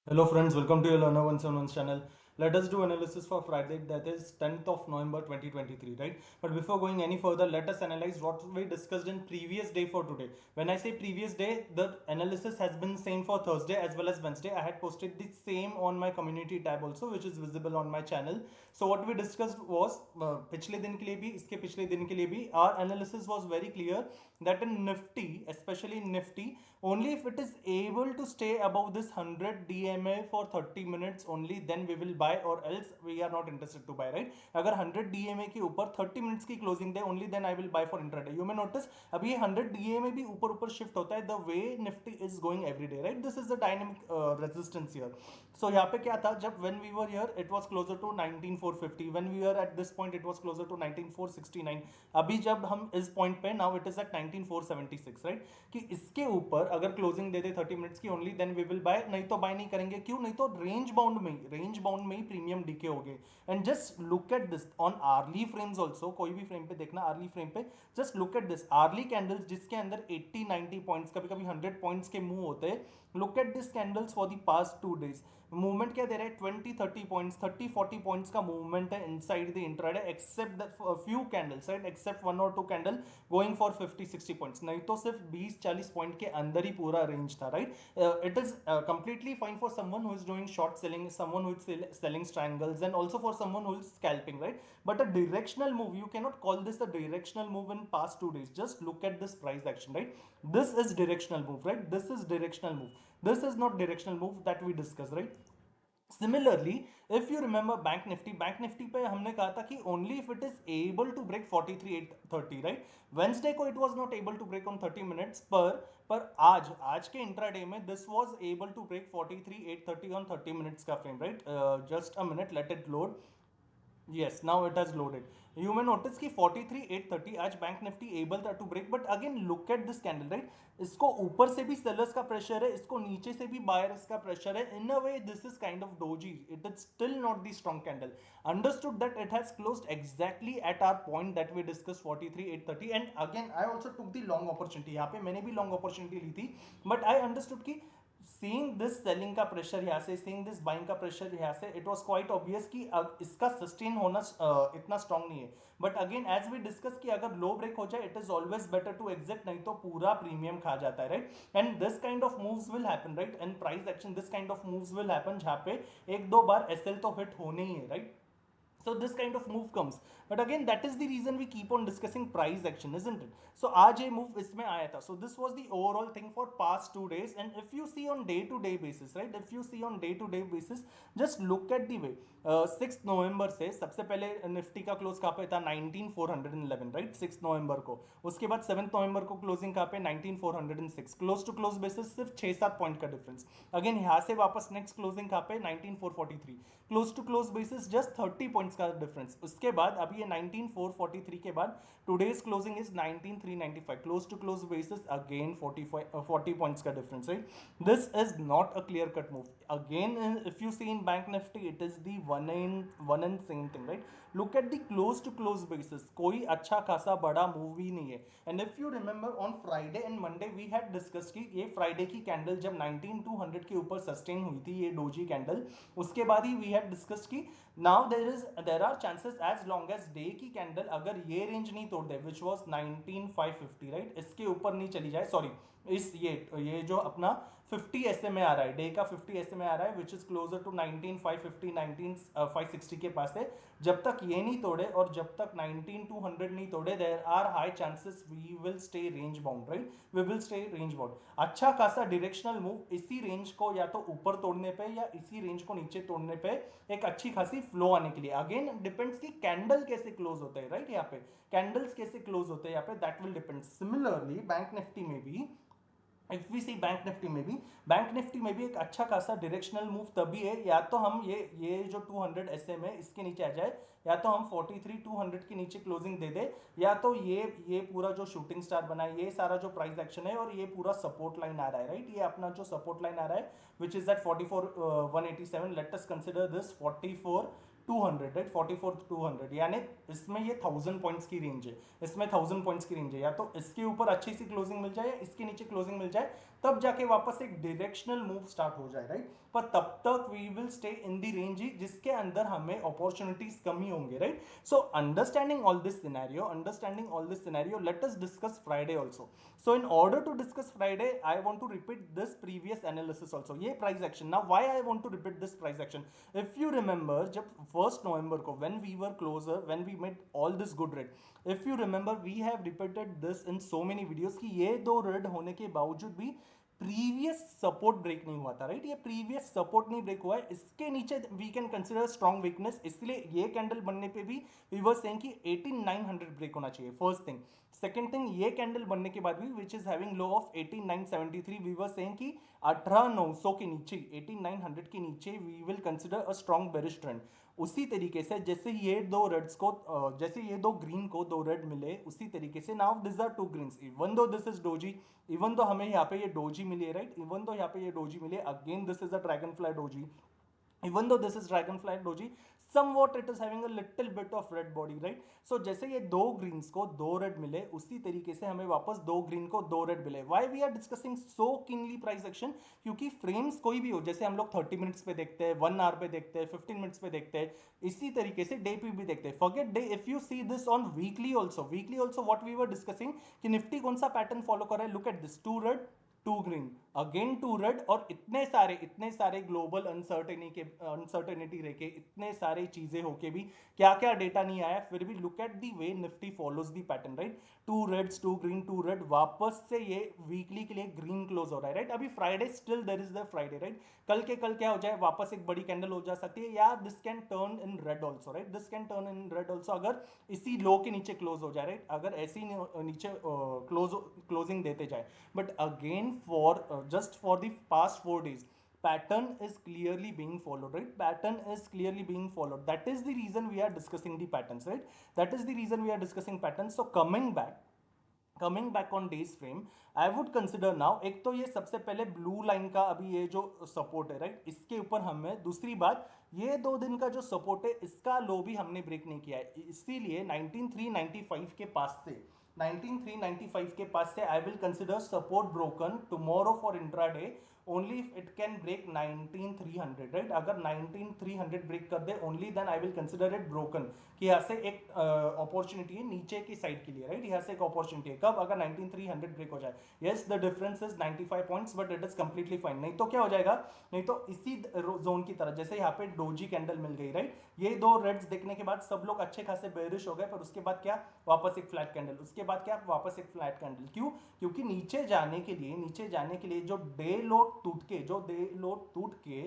Hello friends, welcome to your Learner 171 channel. Let us do analysis for Friday, that is 10th of November 2023, right? But before going any further, let us analyze what we discussed in previous day for today. When I say previous day, the analysis has been same for Thursday as well as Wednesday. I had posted the same on my community tab also, which is visible on my channel. So what we discussed was पिछले दिन के लिए भी इसके पिछले दिन के लिए भी our analysis was very clear that in Nifty, especially in Nifty, only if it is able to stay above this 100 DMA for 30 minutes only, then we will buy, or else we are not interested to buy, right? अगर 100 DMA के ऊपर 30 minutes की closing they, only then I will buy for intraday. You may notice अभी ये 100 DMA भी ऊपर ऊपर shift होता है, the way Nifty is going every day, right? This is the dynamic resistance here. So यहाँ पे क्या था, जब when we were here it was closer to 19450, when we were at this point it was closer to 19469. अभी जब हम इस point पे, now it is at 19476, right? कि इसके ऊपर अगर क्लोजिंग दे दे 30 मिनट्स की only, then we will buy, नहीं तो बाय नहीं करेंगे। क्यों? नहीं तो रेंज बाउंड में ही प्रीमियम डीके हो गए। And just look at this on early frames also, कोई भी फ्रेम पे देखना, आर्ली फ्रेम पे just look at this early candles जिसके अंदर 80-90 पॉइंट्स, कभी कभी 100 पॉइंट्स के मूव होते हैं। Look at this candles for the past 2 days। Movement क्या दे रहा है? 20-30 पॉइंट्स, 30-40 पॉइंट्स का मूवमेंट है inside the intraday, except that few candles, right? Except 1 or 2 candle going for 50-60 points, नहीं तो सिर्फ 20-40 पॉइंट के अंदर ही पूरा रेंज था, right? It is completely fine for someone who is doing short selling, someone who is selling triangles, and also for someone who is scalping, right? But a directional move, you cannot call this a directional move in past 2 days. Just look at this price action, right? This is directional move, right? This is directional move. This is not directional move that we discussed, right? Similarly, if you remember bank Nifty पे हमने कहा था कि only if it is able to break 43,830, right? Wednesday को it was not able to break on 30 minutes, पर आज के intraday में this was able to break 43,830 on 30 minutes का frame, right? Just a minute, let it load. Yes, now it has loaded. You may notice कि 43,830 आज bank Nifty able था to break, but again look at this candle, right? इसको ऊपर से भी sellers का pressure है, इसको नीचे से भी बायर्स का प्रेशर है। In a way this is kind of doji, it is still not the strong candle. Understood that it has closed exactly at our point that we discuss 43,830, and again I also took the long opportunity. यहाँ पे मैंने भी long opportunity ली थी, but I understood कि seeing this selling का pressure यहाँ से, सीइंग दिस बाइंग का प्रेशर यहाँ से, इट वाज क्वाइट ऑब्वियस कि अब इसका सस्टेन होना इतना स्ट्रांग नहीं है। But again as we discuss कि अगर लो ब्रेक हो जाए, it is always better to exit, नहीं तो पूरा प्रीमियम खा जाता है, right? And this kind of moves will happen, right? And price action, this kind of moves will happen जहाँ पे एक दो बार एसएल तो हिट होने ही है, right? So this kind of move comes, but again that is the reason we keep on discussing price action, isn't it? So आज ये move इसमें आया था, so this was the overall thing for past 2 days. And if you see on day to day basis, right, if you see on day to day basis, just look at the way 6 नवंबर से सबसे पहले Nifty का close कहाँ पे था? 19411, right? 6 नवंबर को। उसके बाद 7 नवंबर को क्लोजिंग कहाँ पे? 19406। क्लोज टू क्लोज बेसिस सिर्फ 6-7 पॉइंट का डिफरेंस। अगेन यहाँ से वापस नेक्स्ट क्लोजिंग कहाँ पे? 19443। Close to close basis just 30 points का डिफरेंस। उसके बाद अभी ये 19443 के बाद today's closing is 19395। Close to close basis again 40 points का difference, right? This is not a clear cut move. Again if you see in bank Nifty, it is the one and same thing, right? Look at the close to close basis, कोई अच्छा खासा बड़ा move ही नहीं है। And if you remember on Friday and Monday we had discuss की ये Friday की कैंडल जब 19200 के ऊपर सस्टेन हुई थी, ये डोजी कैंडल, उसके बाद ही वी हैड डिस्कस की now there are chances as long as day की कैंडल अगर ये रेंज नहीं तोड़ दे, विच वॉज 19550, राइट? इसके ऊपर नहीं चली जाए, सॉरी, इस ये जो अपना 50 SMA आ रहा है, डे का 50 SMA आ रहा है, विच इज क्लोजर टू 19550, 19560 के पास है। जब तक ये नहीं तोड़े और जब तक 19200 नहीं तोड़े, there are high chances we will stay range bound, right? We will stay range bound. अच्छा खासा डायरेक्शनल मूव इसी रेंज को या तो ऊपर तोड़ने पे या इसी रेंज को नीचे तोड़ने पे एक अच्छी खासी फ्लो आने के लिए। अगेन डिपेंड्स कि कैंडल कैसे क्लोज होते हैं, राइट? यहाँ पे कैंडल्स कैसे क्लोज होते हैं यहाँ पे, that will depend. Similarly bank Nifty में भी, if we see bank Nifty में भी एक अच्छा खासा डायरेक्शनल मूव तभी है, या तो हम ये जो 200 एसएम है इसके नीचे आ जाए, या तो हम 43,200 के नीचे क्लोजिंग दे दे, या तो ये पूरा जो शूटिंग स्टार बना है, ये सारा जो प्राइस एक्शन है और ये पूरा सपोर्ट लाइन आ रहा है, राइट? ये अपना जो सपोर्ट लाइन आ रहा है which is that 44,187, let us consider this 44,200, right? 44,200 यानी इसमें ये 1000 पॉइंट्स की रेंज है, इसमें 1000 पॉइंट्स की रेंज है। या तो इसके ऊपर अच्छी सी क्लोजिंग मिल जाए या इसके नीचे क्लोजिंग मिल जाए, तब जाके वापस एक डायरेक्शनल मूव स्टार्ट हो जाए, राइट। पर तब तक we will stay in the range ही जिसके अंदर हमें अपॉर्चुनिटीज कमी होंगे, right. So understanding all this scenario, let us discuss Friday also. So in order to discuss Friday, I want to repeat this previous analysis also. ये price action. Now why I want to repeat this price action? If you remember, जब 1st November को when we were closer, when we made all this good rate, if you remember, we have repeated this in so many videos कि ये दो red होने के बावजूद भी previous support break नहीं हुआ था, राइट। ये प्रीवियस सपोर्ट नहीं ब्रेक हुआ है, इसके नीचे we can consider strong weakness, इसलिए ये कैंडल बनने पे भी वी वर सेइंग कि 18900 ब्रेक होना चाहिए, फर्स्ट थिंग। सेकंड थिंग, ये कैंडल बनने के बाद भी which is having low of 18973, we were saying कि 18900 के नीचे, 18900 के नीचे we will consider a strong bearish trend. उसी तरीके से जैसे ये दो रेड्स को जैसे ये दो ग्रीन को दो रेड मिले, उसी तरीके से now this are two greens, even though this is doji, even though हमें यहाँ पे ये डोजी मिली है, राइट, इवन दो यहाँ पे ये डोजी मिली है, again this is a dragon fly doji, even though this is dragonfly doji, somewhat it is having a little bit of red body, right. So जैसे ये दो greens को दो red मिले, उसी तरीके से हमें वापस दो green को दो red मिले. Why we are discussing so keenly price action? क्योंकि frames कोई भी हो, जैसे हम लोग 30 मिनट्स पे देखते हैं, 1 आवर पे देखते हैं, 15 मिनट्स पे देखते हैं, इसी तरीके से डे पे भी देखते हैं. Forget day, if you see this on weekly also what we were discussing कि निफ्टी कौन सा पैटर्न फॉलो कर रहा है, look at this, 2 red 2 green, again 2 red, और इतने सारे ग्लोबल अनसर्टेनिटी रह के, इतने सारे चीजें होके भी क्या क्या डेटा नहीं आया, फिर भी look at the way Nifty follows the pattern, right. 2 reds 2 green 2 red, वापस से ये वीकली के लिए ग्रीन क्लोज हो रहा है, राइट। अभी Friday still there is the Friday, right. कल क्या हो जाए, वापस एक बड़ी कैंडल हो जा सकती है, या this can turn in red also, right, this can turn in red also, अगर इसी लो के नीचे क्लोज हो जाए, राइट, अगर ऐसी नीचे क्लोजिंग देते जाए. But again, for just for the past 4 days, pattern is clearly being followed, right. Pattern is clearly being followed. That is the reason we are discussing the patterns, right. That is the reason we are discussing patterns. So coming back on days frame, I would consider now, एक तो ये सबसे पहले blue line का अभी ये जो support है, राइट, इसके ऊपर हमें, दूसरी बात, ये 2 दिन का जो सपोर्ट है इसका लो भी हमने ब्रेक नहीं किया है, इसीलिए 19395 के पास से 19395 के पास से I will consider support broken tomorrow for intraday only if it can break 19300, right. अगर 19300 ब्रेक कर दे only then I will consider it broken, कि यहाँ से एक अपॉर्चुनिटी है नीचे की साइड के लिए, राइट, यहाँ से एक अपॉर्चुनिटी है, कब, अगर 19300 ब्रेक हो जाए. Yes, the difference is 95 points, but it is completely fine. नहीं तो क्या हो जाएगा, नहीं तो इसी जोन की तरह, जैसे यहाँ पे डोजी कैंडल मिल गई, राइट, ये दो रेड्स देखने के बाद सब लोग अच्छे खासे बेरिश हो गए, पर उसके बाद क्या, वापस एक फ्लैट कैंडल, उसके बाद क्या, वापस एक फ्लैट कैंडल. क्यों? क्योंकि नीचे जाने के लिए जो डे लो टूट के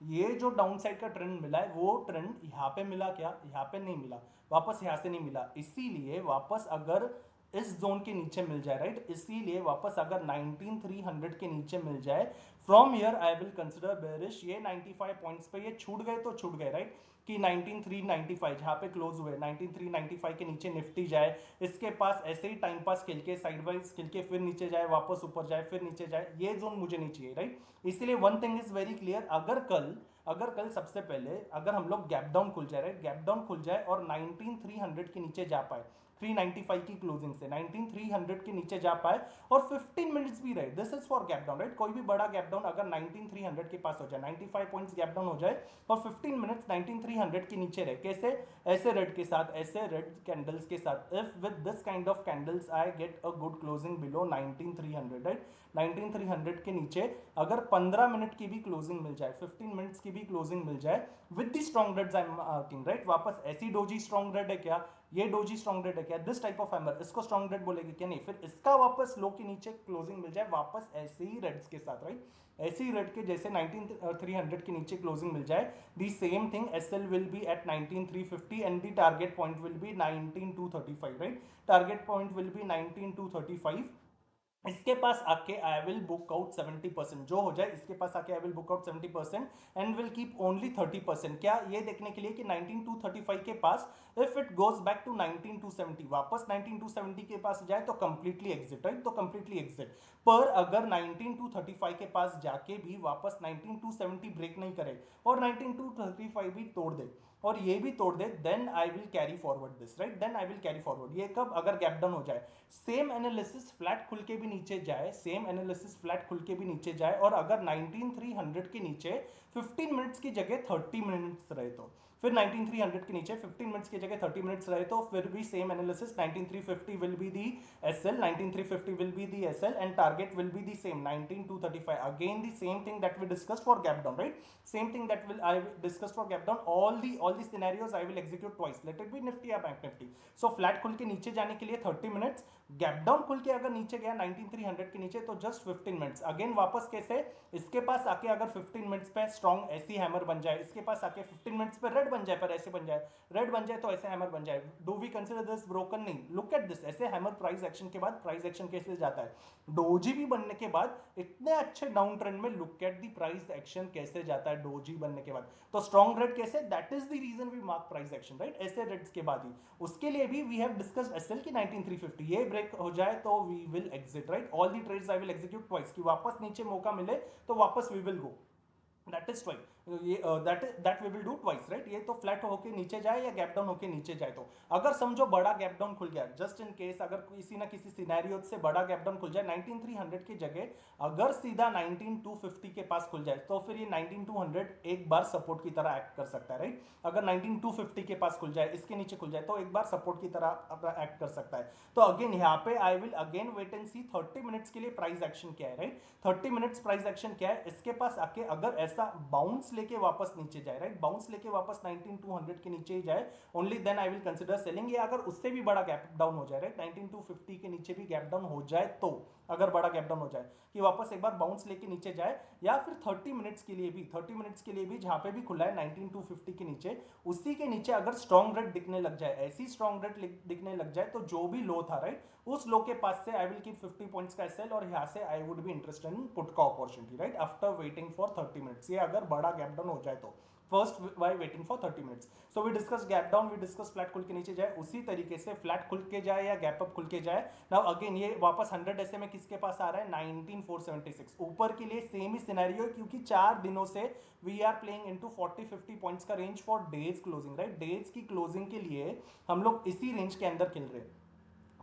ये जो डाउन साइड का ट्रेंड मिला है, वो ट्रेंड यहाँ पे मिला क्या, यहाँ पे नहीं मिला, वापस यहाँ से नहीं मिला, इसीलिए वापस अगर इस जोन के नीचे मिल जाए, राइट, इसीलिए वापस अगर 19300 के नीचे मिल जाए, from here I will consider bearish. ये 95 पॉइंट्स पे ये छूट गए तो छूट गए, राइट, कि 19395 जहाँ पे क्लोज हुए, 19395 के नीचे निफ्टी जाए, इसके पास ऐसे ही टाइम पास खेल के, साइड वाइज खेल के, फिर नीचे जाए, वापस ऊपर जाए, फिर नीचे जाए, ये जोन मुझे नहीं चाहिए, राइट. इसलिए one thing is very clear, अगर कल सबसे पहले अगर हम लोग गैप डाउन खुल जाए, राइट, गैप डाउन खुल जाए और 19300 के नीचे जा पाए, 395 की क्लोजिंग से 19300 के नीचे जा पाए और 15 मिनट्स भी रहे, this is for gap down, right. कोई भी बड़ा गैप डाउन अगर 19300 के पास हो जाए, 95 पॉइंट्स गैप डाउन हो जाए और 15 मिनट्स 19300 के नीचे रहे, कैसे, ऐसे रेड के साथ, ऐसे रेड कैंडल्स के साथ, if with this kind of candles I get a good closing below 19300, right, 19300 के नीचे अगर 15 मिनट की भी क्लोजिंग मिल जाए, 15 मिनट्स की भी क्लोजिंग मिल जाए with the strong reds I am marking, right, वापस ऐसी डोजी स्ट्रॉन्ग रेड है क्या, ये डोजी स्ट्रॉन्ग रेड है क्या, दिस टाइप ऑफ हैमर, इसको स्ट्रॉन्ग रेड बोलेगी क्या, नहीं, फिर इसका वापस लो के नीचे क्लोजिंग मिल जाए, वापस ऐसे ही रेड्स के साथ, राइट, ऐसे ही रेड के जैसे 19300 के नीचे क्लोजिंग मिल जाए, the same thing SL will be at 19350 and the target point will be 19235, right, target point will be 19235. इसके पास आके आई विल बुक आउट 70%, जो हो जाए इसके पास आके I will book out 70% and will keep only 30%. क्या, ये देखने के लिए कि 19235 के पास if it goes back to 19270, वापस 19270 के पास जाए तो कंप्लीटली एग्जिट, राइट, तो कंप्लीटली एग्जिट. पर अगर 19235 के पास जाके भी वापस 19270 ब्रेक नहीं करे और 19235 भी तोड़ दे और ये भी तोड़ दे, then I will carry forward this, right, then I will carry forward. ये कब, अगर गैप डाउन हो जाए, सेम एनालिसिस फ्लैट खुल के भी नीचे जाए, सेम एनालिसिस फ्लैट खुल के भी नीचे जाए और अगर 19300 के नीचे 15 मिनट्स की जगह 30 मिनट्स रहे तो फिर 19300 के नीचे 15 मिनट्स की जगह 30 मिनट्स रहे तो फिर भी same analysis 19350 will be the SL, 19350 will be the SL and target will be the same 19235. Again the same thing that we discussed for gap down, right? Same thing that will I discussed for gap down. All the scenarios I will execute twice. Let it be Nifty या Bank Nifty. So flat खुल के नीचे जाने के लिए 30 minutes, gap down खुल के अगर नीचे गया 19300 के नीचे तो जस्ट 15 मिनट्स। अगेन वापस कैसे, इसके पास आके अगर 15 मिनट्स पे स्ट्रॉन्ग ऐसी हैमर बन जाए, इसके पास आके 15 मिनट्स पे रेड बन जाए, पर ऐसे बन जाए, रेड बन जाए तो ऐसे हैमर बन जाए, do we consider this broken? नहीं। लुक एट दिस, ऐसे हैमर प्राइस एक्शन के बाद प्राइस एक्शन कैसे जाता है, डोजी भी बनने के बाद इतने अच्छे डाउन ट्रेंड में look at the price action कैसे जाता है डोजी बनने के बाद। तो स्ट्रॉन्ग रेड कैसे, that is the reason we mark price action, right? ऐसे रेड्स के बाद ही उसके लिए भी वी हैव डिस्कस्ड एसएल की 19350 ये ब्रेक हो जाए तो we will exit, right? All the trades I will execute twice, कि वापस नीचे मौका मिले तो वापस we will go, that is twice. ये that we will do twice, right? ये तो फ्लैट होके नीचे जाए या गैप डाउन होके नीचे जाए तो अगर समझो बड़ा गैप डाउन खुल गया, जस्ट इन केस अगर किसी ना किसी सिनेरियो से बड़ा गैप डाउन खुल जाए 19300 की जगह अगर सीधा 19250 के पास खुल जाए तो फिर ये 19200 एक बार सपोर्ट की तरह एक्ट कर सकता है, राइट? अगर 19250 के पास खुल जाए, इसके नीचे खुल जाए तो एक बार सपोर्ट की तरह एक्ट कर सकता है। तो अगेन यहाँ पे I will again wait and see 30 minutes के लिए प्राइस एक्शन क्या है, राइट? 30 मिनट्स प्राइस एक्शन क्या है, इसके पास आके अगर ऐसा बाउंस लेके वापस नीचे जाए, राइट? बाउंस लेके वापस 19200 के नीचे ही जाए, only then I will consider selling. या अगर उससे भी बड़ा गैप डाउन हो जाए, राइट? 19250 के नीचे भी गैप डाउन हो जाए तो, अगर बड़ा गैप डाउन हो जाए कि वापस एक बार बाउंस लेके नीचे जाए, या फिर 30 मिनट्स के लिए भी, 30 मिनट्स के लिए भी जहां पे भी खुला है 19250 के नीचे, उसी के नीचे अगर स्ट्रॉन्ग रेड दिखने लग जाए, ऐसी स्ट्रॉन्ग रेड दिखने लग जाए तो जो भी लो था, राइट, उस लो के पास से आई विल कीप 50 पॉइंट्स का एसएल और यहां से I would be interested in put का opportunity, right? After waiting for 30 minutes, ये अगर बड़ा गैप डाउन हो जाए तो first by waiting for 30 minutes. So we discuss gap down, we discuss flat खुल के नीचे जाए, उसी तरीके से फ्लैट खुल के जाए या गैप अप खुल के जाए। नाउ अगेन ये वापस 100 ऐसे में किसके पास आ रहा है, 19476 ऊपर के लिए सेम ही सिनेरियो, क्योंकि 4 दिनों से we are playing into 40-50 points का range for day's closing, right? Day's की क्लोजिंग के लिए हम लोग इसी रेंज के अंदर खेल रहे हैं।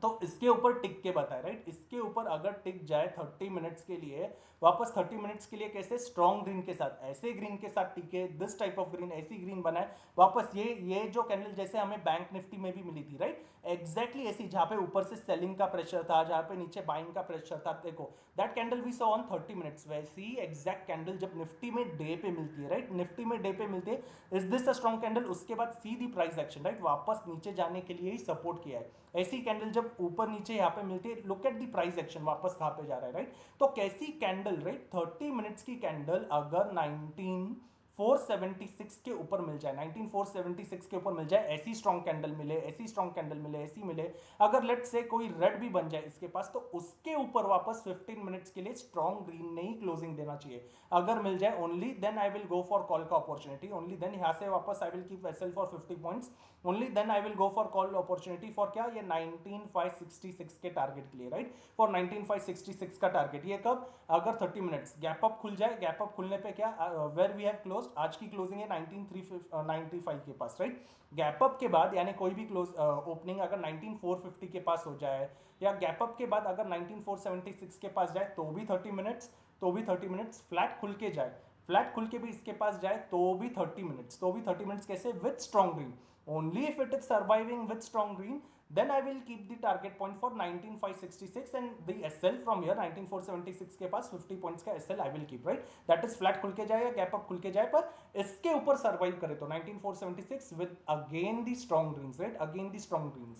तो इसके ऊपर टिक के बताए, राइट? इसके ऊपर अगर टिक जाए 30 मिनट्स के लिए, वापस 30 मिनट्स के लिए कैसे, स्ट्रॉन्ग ग्रीन के साथ, ऐसे ग्रीन के साथ टिके, दिस टाइप ऑफ ग्रीन, ऐसी ग्रीन बनाए वापस, ये जो कैंडल जैसे हमें बैंक निफ्टी में भी मिली थी, राइट? एग्जैक्टली ऐसी, जहां पे ऊपर से सेलिंग का प्रेशर था, जहां पे नीचे बाइंग का प्रेशर था, देखो that candle we saw on 30 minutes. वैसी एग्जैक्ट कैंडल जब निफ्टी में डे पे मिलती है, राइट? निफ्टी में डे पे मिलती है, is this a strong candle? उसके बाद सीधी प्राइस एक्शन, राइट? वापस नीचे जाने के लिए ही सपोर्ट किया है। ऐसी कैंडल जब ऊपर नीचे यहाँ पे मिलती है, look at the price action, वापस कहाँ पे जा रहा है, राइट? तो कैसी कैंडल, राइट? 30 मिनट्स की कैंडल अगर 19476 के ऊपर मिल जाए, 19476 के ऊपर मिल जाए, ऐसी स्ट्रॉन्ग कैंडल मिले, ऐसी स्ट्रॉन्ग कैंडल मिले, ऐसी मिले, अगर लेट से कोई रेड भी बन जाए इसके पास, तो उसके ऊपर वापस 15 मिनट्स के लिए स्ट्रॉन्ग ग्रीन ने ही क्लोजिंग देना चाहिए। अगर मिल जाए only then I will go for call का अपॉर्चुनिटी, ओनली देन यहाँ से वापस I will keep SL for 50 points, only then I will go for call opportunity for क्या, ये 19566 के टारगेट के लिए, राइट? फॉर 19566 का टारगेट। ये कब, अगर 30 मिनट्स गैप अप खुल जाए, गैप अप खुलने पे क्या, वेयर वी हैव क्लोज, आज की क्लोजिंग है 19395 के पास, राइट? गैप अप के बाद यानी कोई भी क्लोज ओपनिंग अगर 19450 के पास हो जाए, या गैप अप के बाद अगर 19476 के पास जाए तो भी 30 मिनट्स, तो भी 30 मिनट्स, फ्लैट खुल के जाए, फ्लैट खुल के भी इसके पास जाए तो भी 30 मिनट्स, तो भी 30 मिनट्स कैसे, with strong green, only if it is surviving with strong green, then I will keep the target point for 19566 and the SL from here 19476 के पास 50 points का SL I will keep, right? That is flat खुल के जाए या gap up खुल के जाए, पर इसके ऊपर सर्वाइव करे तो 19476 with again the strong greens, right? Again the strong greens,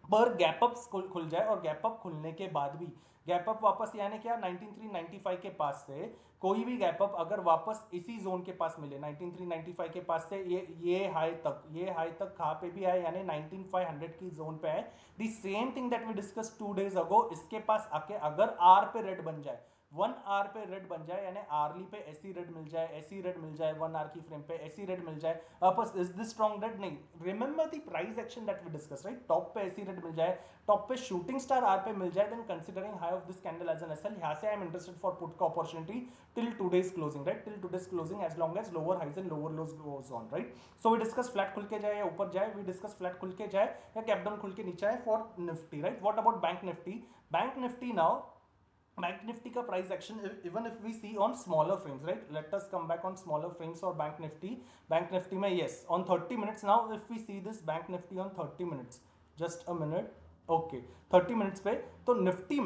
पर गैप अप खुल जाए, और गैप अप खुलने के बाद भी गैप अप वापस यानी क्या, 19395 के पास से कोई भी गैप अप अगर वापस इसी जोन के पास मिले, 19395 के पास से ये हाई तक, ये हाई तक कहाँ पे भी है, यानी 19500 की जोन पे है, the same thing that we discuss 2 days ago, इसके पास आके अगर आर पे रेड बन जाए, 1 आवर पे रेड बन जाए, यानी आर्ली पे ऐसी रेड मिल जाए, ऐसी रेड मिल जाए, 1 आवर की फ्रेम पे ऐसी रेड मिल जाए, वापस इज दिस स्ट्रॉन्ग रेड? नहीं, remember the price action that we discuss, right? Top पे ऐसी रेड मिल जाए, टॉप पे शूटिंग स्टार आर पे मिल जाए, then considering high of this candle as an SL, यहां से I am interested for put का opportunity till today's closing, right? Till today's closing, as long as lower highs and lower lows goes on, right? So we discuss flat खुल के जाए या ऊपर जाए, we discuss flat खुल के जाए या कैप डाउन खुल के नीचे आए for Nifty, right? What about bank Nifty? Bank Nifty now, bank nifty ka price action, even if we see on smaller frames, right? Let us come back on smaller frames for bank nifty mein, yes, on 30 minutes. Now if we see this bank nifty on 30 minutes, just a minute, okay 30 minutes पे, तो Nifty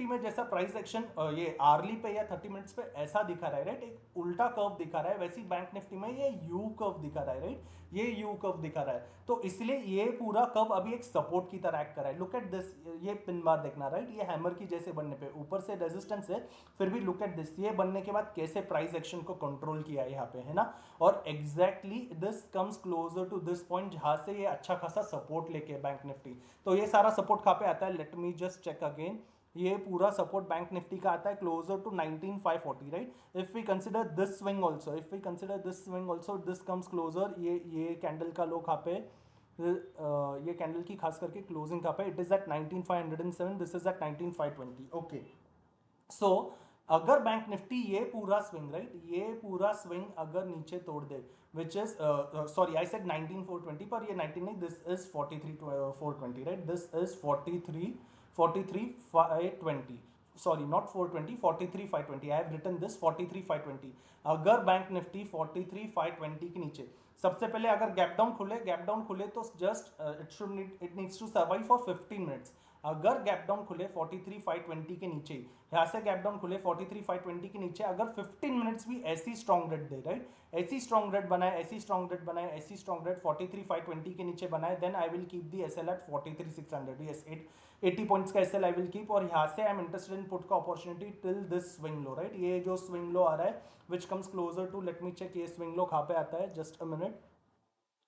में जैसा price action ये early पे या 30 minutes पे ऐसा दिखा रहा है, राइट? एक उल्टा कर्व दिखा रहा है, वैसी बैंक निफ्टी में ये यू कर्व दिखा रहा है, राइट? ये यू कर्व दिखा रहा है, तो इसलिए ये पूरा कर्व अभी एक सपोर्ट की तरह एक्ट कर रहा है। लुक एट दिस, ये पिन बार देखना, राइट? ये हैमर की जैसे बनने पे ऊपर से रेजिस्टेंस है, फिर भी लुक एट दिस, ये बनने के बाद कैसे प्राइस एक्शन को कंट्रोल किया है यहाँ पे, है ना? और exactly this comes closer to this point जहां से ये अच्छा खासा सपोर्ट लेके बैंक निफ्टी, तो ये सारा सपोर्ट कहाँ पे आता है? Let me just check again. ये पूरा सपोर्ट बैंक निफ्टी का आता है closer to 19540, right? If we consider this swing also, if we consider this swing also, this comes closer, ये कैंडल का लो कहाँ पे, ये कैंडल की खास करके क्लोजिंग कहाँ पे, it is at 19507, this is at 19520, okay. So अगर बैंक निफ्टी ये पूरा स्विंग, राइट, ये पूरा स्विंग अगर नीचे तोड़ दे, which is sorry I said 19420, पर ये 19 नहीं, this is 43420, right? This is 43520, sorry not 420, 43520, I have written this 43520। अगर बैंक निफ्टी 43520 के नीचे, सबसे पहले अगर गैप डाउन खुले तो just it needs to survive for 15 minutes. अगर गैप डाउन खुले 43520 के नीचे, यहां से गैप डाउन खुले 43520 के नीचे, अगर 15 मिनट्स भी ऐसी स्ट्रॉन्ग रेड दे, राइट? ऐसी स्ट्रॉन्ग रेड बनाए, ऐसी स्ट्रॉन्ग रेड बनाए, ऐसी स्ट्रॉन्ग रेड 43520 के नीचे बनाए, then I will keep the SL at 43600, yes, 80 points का एसएल आई विल कीप। और यहां से I am interested in put का opportunity till this swing low, right? ये जो स्विंग लो आ रहा है which comes closer to, let me check, ये स्विंग लो कहां पे आता है, just a minute.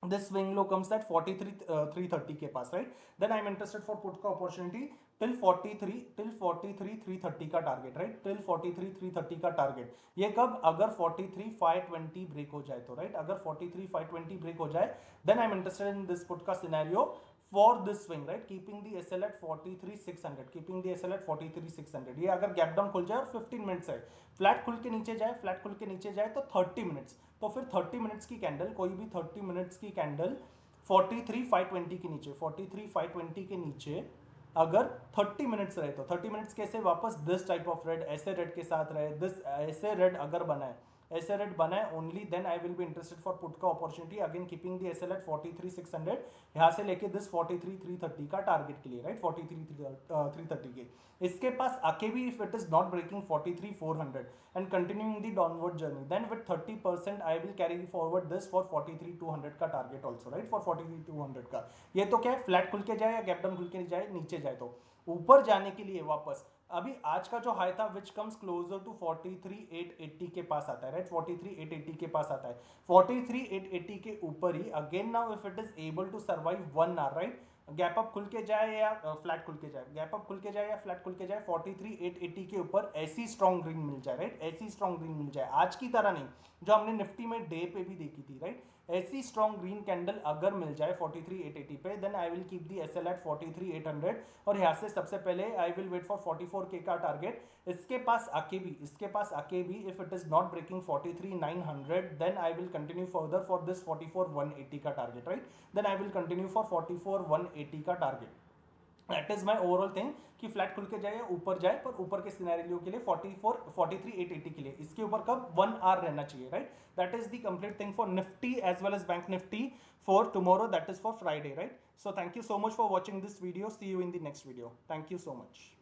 This swing low comes at 43 330 के पास, right? Then I'm interested for put का opportunity till 43 330 का टारगेट, right? Till 43 330 का टारगेट, ये कब? अगर 43 520 ब्रेक हो जाए तो, राइट? अगर 43 520 ब्रेक हो जाए, then I'm interested in this put का scenario for this swing, right? Keeping the SL at 43600, keeping the SL at 43600। ये अगर गैप डाउन खुल जाए और 15 मिनट्स है, फ्लैट खुल के नीचे जाए, फ्लैट खुल के नीचे जाए तो 30 मिनट्स, तो फिर 30 मिनट्स की कैंडल, कोई भी 30 मिनट्स की कैंडल 43520 के नीचे, 43520 के नीचे अगर 30 मिनट्स रहे, तो 30 मिनट्स कैसे? वापस दिस टाइप ऑफ रेड, ऐसे रेड के साथ रहे, दिस ऐसे रेड अगर बनाए, ऐसे रेड बनाए, only then I will be interested for put का opportunity, again keeping the SL at 43600, यहां से लेके दिस 43330 का टारगेट के लिए, राइट? 43330 के, इसके पास आके भी if it is not breaking 43400 and continuing the downward journey, then with 30% I will carry forward this for 43200 का टारगेट ऑल्सो, राइट? फॉर 43200 का। ये तो क्या है, फ्लैट खुल के जाए या गैप डाउन खुल के जाए, नीचे जाए, तो ऊपर जाने के लिए वापस अभी आज का जो हाई था विच कम्स क्लोजर टू 43880 के पास आता है, राइट? 43880 के पास आता है, 43880 के ऊपर ही again now if it is able to survive 1 hour, right? Gap up खुल के जाए या फ्लैट खुल के जाए, गैप अप खुल के जाए या फ्लैट खुल के जाए, 43880 के ऊपर ऐसी स्ट्रॉन्ग ग्रीन मिल जाए, राइट? ऐसी स्ट्रॉन्ग ग्रीन मिल जाए, आज की तरह नहीं जो हमने निफ्टी में डे पे भी देखी थी, राइट? ऐसी स्ट्रॉन्ग ग्रीन कैंडल अगर मिल जाए 43880 पे, then I will keep the SL at 43800, और यहाँ से सबसे पहले I will wait for 44k का टारगेट। इसके पास आके भी if it is not breaking 43900, then I will continue further for this 44180 का target, right? Then I will continue for 44180 का target. That is my overall thing कि flat खुल के जाए या ऊपर जाए, पर ऊपर के सिनेरियो के लिए 43880 के लिए इसके ऊपर कब 1 आवर रहना चाहिए, right? That is the complete thing for Nifty as well as bank Nifty for tomorrow, that is for Friday, right? So thank you so much for watching this video, see you in the next video, thank you so much.